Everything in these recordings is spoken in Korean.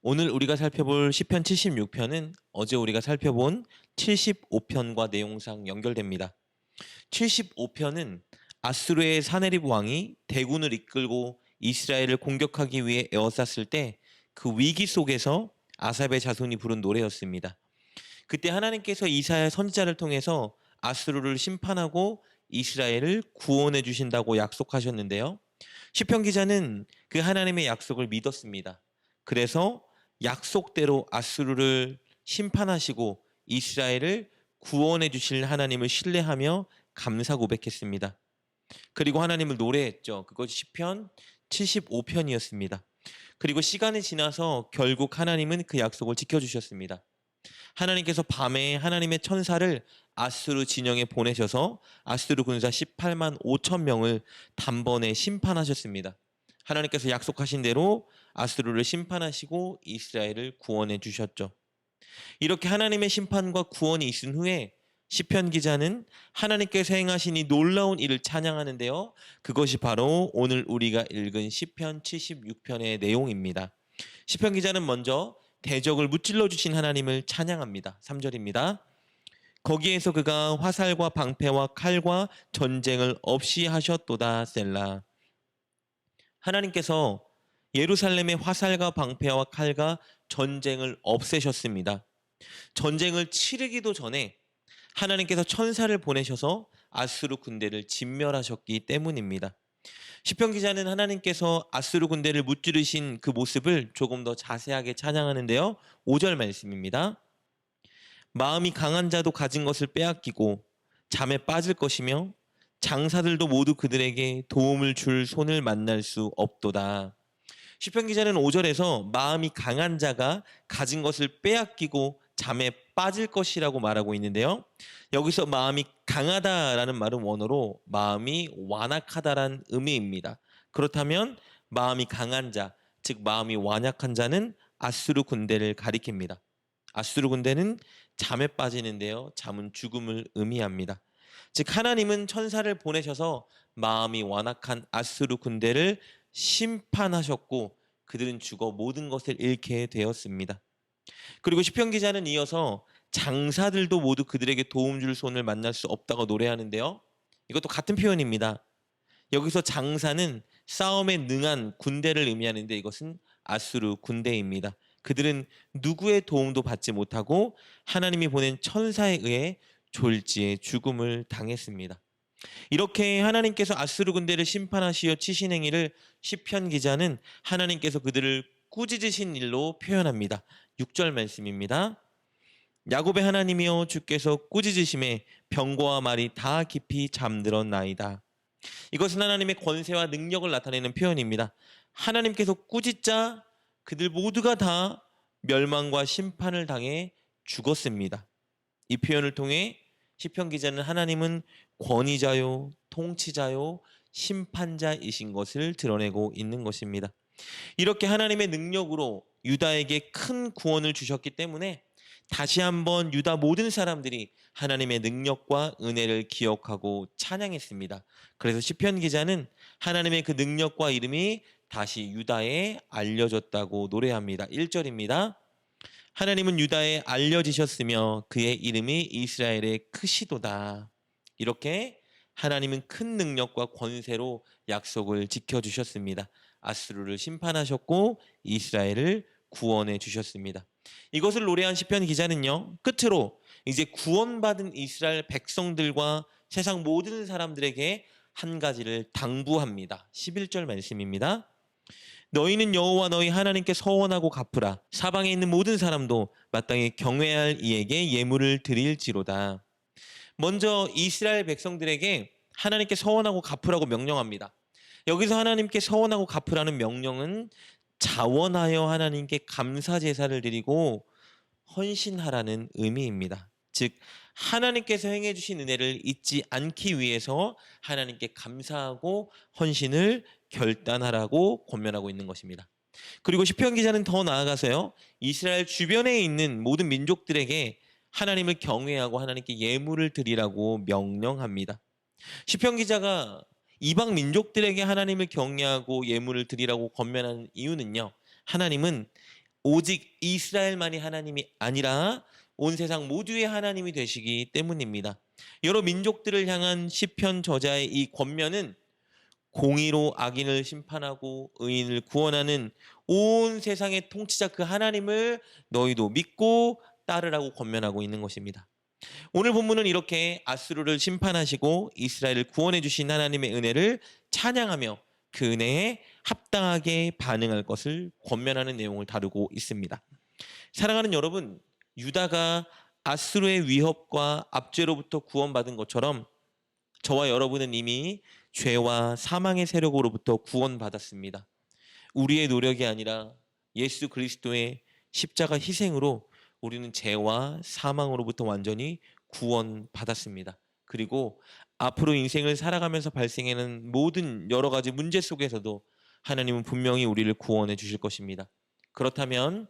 오늘 우리가 살펴볼 시편 76편은 어제 우리가 살펴본 75편과 내용상 연결됩니다. 75편은 아수르의 사네립 왕이 대군을 이끌고 이스라엘을 공격하기 위해 에워쌌을 때 그 위기 속에서 아삽의 자손이 부른 노래였습니다. 그때 하나님께서 이사야 선지자를 통해서 아수르를 심판하고 이스라엘을 구원해 주신다고 약속하셨는데요. 시편 기자는 그 하나님의 약속을 믿었습니다. 그래서 약속대로 아수르를 심판하시고 이스라엘을 구원해 주실 하나님을 신뢰하며 감사 고백했습니다. 그리고 하나님을 노래했죠. 그것이 시편 75편이었습니다. 그리고 시간이 지나서 결국 하나님은 그 약속을 지켜주셨습니다. 하나님께서 밤에 하나님의 천사를 아수르 진영에 보내셔서 아수르 군사 18만 5천 명을 단번에 심판하셨습니다. 하나님께서 약속하신 대로 아수르를 심판하시고 이스라엘을 구원해 주셨죠. 이렇게 하나님의 심판과 구원이 있은 후에 시편 기자는 하나님께서 행하신 이 놀라운 일을 찬양하는데요. 그것이 바로 오늘 우리가 읽은 시편 76편의 내용입니다. 시편 기자는 먼저 대적을 무찔러 주신 하나님을 찬양합니다. 3절입니다. 거기에서 그가 화살과 방패와 칼과 전쟁을 없이 하셨도다 셀라. 하나님께서 예루살렘의 화살과 방패와 칼과 전쟁을 없애셨습니다. 전쟁을 치르기도 전에 하나님께서 천사를 보내셔서 아수르 군대를 진멸하셨기 때문입니다. 시편 기자는 하나님께서 아수르 군대를 무찌르신 그 모습을 조금 더 자세하게 찬양하는데요. 5절 말씀입니다. 마음이 강한 자도 가진 것을 빼앗기고 잠에 빠질 것이며 장사들도 모두 그들에게 도움을 줄 손을 만날 수 없도다. 시편 기자는 5절에서 마음이 강한 자가 가진 것을 빼앗기고 잠에 빠질 것이라고 말하고 있는데요. 여기서 마음이 강하다라는 말은 원어로 마음이 완악하다라는 의미입니다. 그렇다면 마음이 강한 자, 즉 마음이 완악한 자는 아수르 군대를 가리킵니다. 아수르 군대는 잠에 빠지는데요. 잠은 죽음을 의미합니다. 즉 하나님은 천사를 보내셔서 마음이 완악한 아수르 군대를 심판하셨고 그들은 죽어 모든 것을 잃게 되었습니다. 그리고 시편 기자는 이어서 장사들도 모두 그들에게 도움 줄 손을 만날 수 없다고 노래하는데요. 이것도 같은 표현입니다. 여기서 장사는 싸움에 능한 군대를 의미하는데 이것은 아수르 군대입니다. 그들은 누구의 도움도 받지 못하고 하나님이 보낸 천사에 의해 졸지에 죽음을 당했습니다. 이렇게 하나님께서 아수르 군대를 심판하시어 치신 행위를 시편 기자는 하나님께서 그들을 꾸짖으신 일로 표현합니다. 6절 말씀입니다. 야곱의 하나님이여 주께서 꾸짖으심에 병거와 말이 다 깊이 잠들었나이다. 이것은 하나님의 권세와 능력을 나타내는 표현입니다. 하나님께서 꾸짖자 그들 모두가 다 멸망과 심판을 당해 죽었습니다. 이 표현을 통해 시편 기자는 하나님은 권위자요, 통치자요, 심판자이신 것을 드러내고 있는 것입니다. 이렇게 하나님의 능력으로 유다에게 큰 구원을 주셨기 때문에 다시 한번 유다 모든 사람들이 하나님의 능력과 은혜를 기억하고 찬양했습니다. 그래서 시편 기자는 하나님의 그 능력과 이름이 다시 유다에 알려졌다고 노래합니다. 1절입니다. 하나님은 유다에 알려지셨으며 그의 이름이 이스라엘의 크시도다. 이렇게 하나님은 큰 능력과 권세로 약속을 지켜주셨습니다. 아수르를 심판하셨고 이스라엘을 구원해 주셨습니다. 이것을 노래한 시편 기자는요. 끝으로 이제 구원받은 이스라엘 백성들과 세상 모든 사람들에게 한 가지를 당부합니다. 11절 말씀입니다. 너희는 여호와 너희 하나님께 서원하고 갚으라. 사방에 있는 모든 사람도 마땅히 경외할 이에게 예물을 드릴지로다. 먼저 이스라엘 백성들에게 하나님께 서원하고 갚으라고 명령합니다. 여기서 하나님께 서원하고 갚으라는 명령은 자원하여 하나님께 감사 제사를 드리고 헌신하라는 의미입니다. 즉 하나님께서 행해 주신 은혜를 잊지 않기 위해서 하나님께 감사하고 헌신을 결단하라고 권면하고 있는 것입니다. 그리고 시편 기자는 더 나아가서요. 이스라엘 주변에 있는 모든 민족들에게 하나님을 경외하고 하나님께 예물을 드리라고 명령합니다. 시편 기자가 이방 민족들에게 하나님을 경외하고 예물을 드리라고 권면하는 이유는요. 하나님은 오직 이스라엘만이 하나님이 아니라 온 세상 모두의 하나님이 되시기 때문입니다. 여러 민족들을 향한 시편 저자의 이 권면은 공의로 악인을 심판하고 의인을 구원하는 온 세상의 통치자 그 하나님을 너희도 믿고 따르라고 권면하고 있는 것입니다. 오늘 본문은 이렇게 아수르를 심판하시고 이스라엘을 구원해 주신 하나님의 은혜를 찬양하며 그 은혜에 합당하게 반응할 것을 권면하는 내용을 다루고 있습니다. 사랑하는 여러분, 유다가 아수르의 위협과 압제로부터 구원받은 것처럼 저와 여러분은 이미 죄와 사망의 세력으로부터 구원받았습니다. 우리의 노력이 아니라 예수 그리스도의 십자가 희생으로 우리는 죄와 사망으로부터 완전히 구원받았습니다. 그리고 앞으로 인생을 살아가면서 발생하는 모든 여러 가지 문제 속에서도 하나님은 분명히 우리를 구원해 주실 것입니다. 그렇다면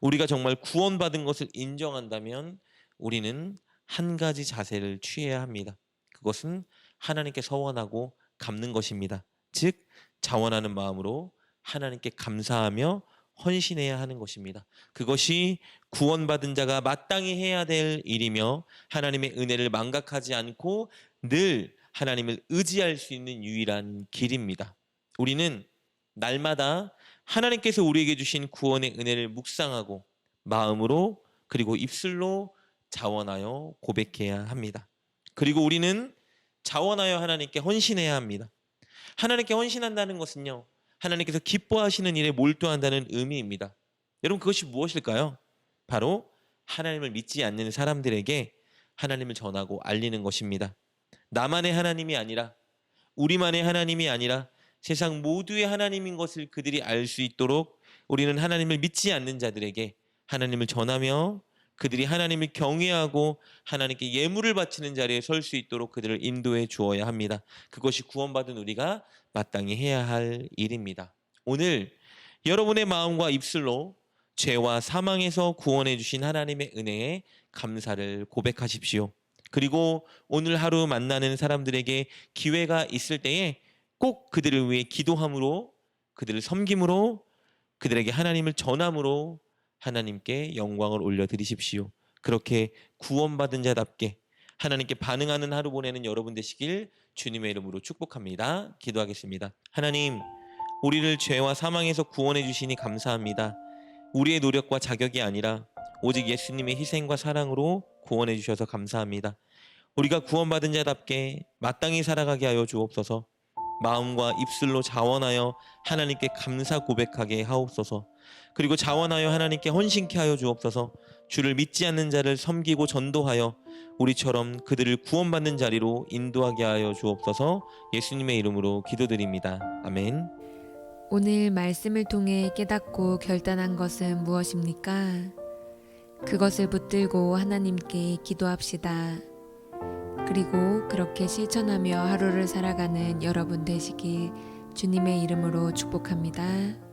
우리가 정말 구원받은 것을 인정한다면 우리는 한 가지 자세를 취해야 합니다. 그것은 하나님께 서원하고 갚는 것입니다. 즉 자원하는 마음으로 하나님께 감사하며 헌신해야 하는 것입니다. 그것이 구원받은 자가 마땅히 해야 될 일이며 하나님의 은혜를 망각하지 않고 늘 하나님을 의지할 수 있는 유일한 길입니다. 우리는 날마다 하나님께서 우리에게 주신 구원의 은혜를 묵상하고 마음으로 그리고 입술로 자원하여 고백해야 합니다. 그리고 우리는 자원하여 하나님께 헌신해야 합니다. 하나님께 헌신한다는 것은요, 하나님께서 기뻐하시는 일에 몰두한다는 의미입니다. 여러분, 그것이 무엇일까요? 바로 하나님을 믿지 않는 사람들에게 하나님을 전하고 알리는 것입니다. 나만의 하나님이 아니라, 우리만의 하나님이 아니라 세상 모두의 하나님인 것을 그들이 알 수 있도록 우리는 하나님을 믿지 않는 자들에게 하나님을 전하며 그들이 하나님을 경외하고 하나님께 예물을 바치는 자리에 설 수 있도록 그들을 인도해 주어야 합니다. 그것이 구원받은 우리가 마땅히 해야 할 일입니다. 오늘 여러분의 마음과 입술로 죄와 사망에서 구원해 주신 하나님의 은혜에 감사를 고백하십시오. 그리고 오늘 하루 만나는 사람들에게 기회가 있을 때에 꼭 그들을 위해 기도함으로, 그들을 섬김으로, 그들에게 하나님을 전함으로 하나님께 영광을 올려드리십시오. 그렇게 구원받은 자답게 하나님께 반응하는 하루 보내는 여러분 되시길 주님의 이름으로 축복합니다. 기도하겠습니다. 하나님, 우리를 죄와 사망에서 구원해 주시니 감사합니다. 우리의 노력과 자격이 아니라 오직 예수님의 희생과 사랑으로 구원해 주셔서 감사합니다. 우리가 구원받은 자답게 마땅히 살아가게 하여 주옵소서. 마음과 입술로 자원하여 하나님께 감사 고백하게 하옵소서. 그리고 자원하여 하나님께 헌신케 하여 주옵소서. 주를 믿지 않는 자를 섬기고 전도하여 우리처럼 그들을 구원받는 자리로 인도하게 하여 주옵소서. 예수님의 이름으로 기도드립니다. 아멘. 오늘 말씀을 통해 깨닫고 결단한 것은 무엇입니까? 그것을 붙들고 하나님께 기도합시다. 그리고 그렇게 실천하며 하루를 살아가는 여러분 되시길 주님의 이름으로 축복합니다.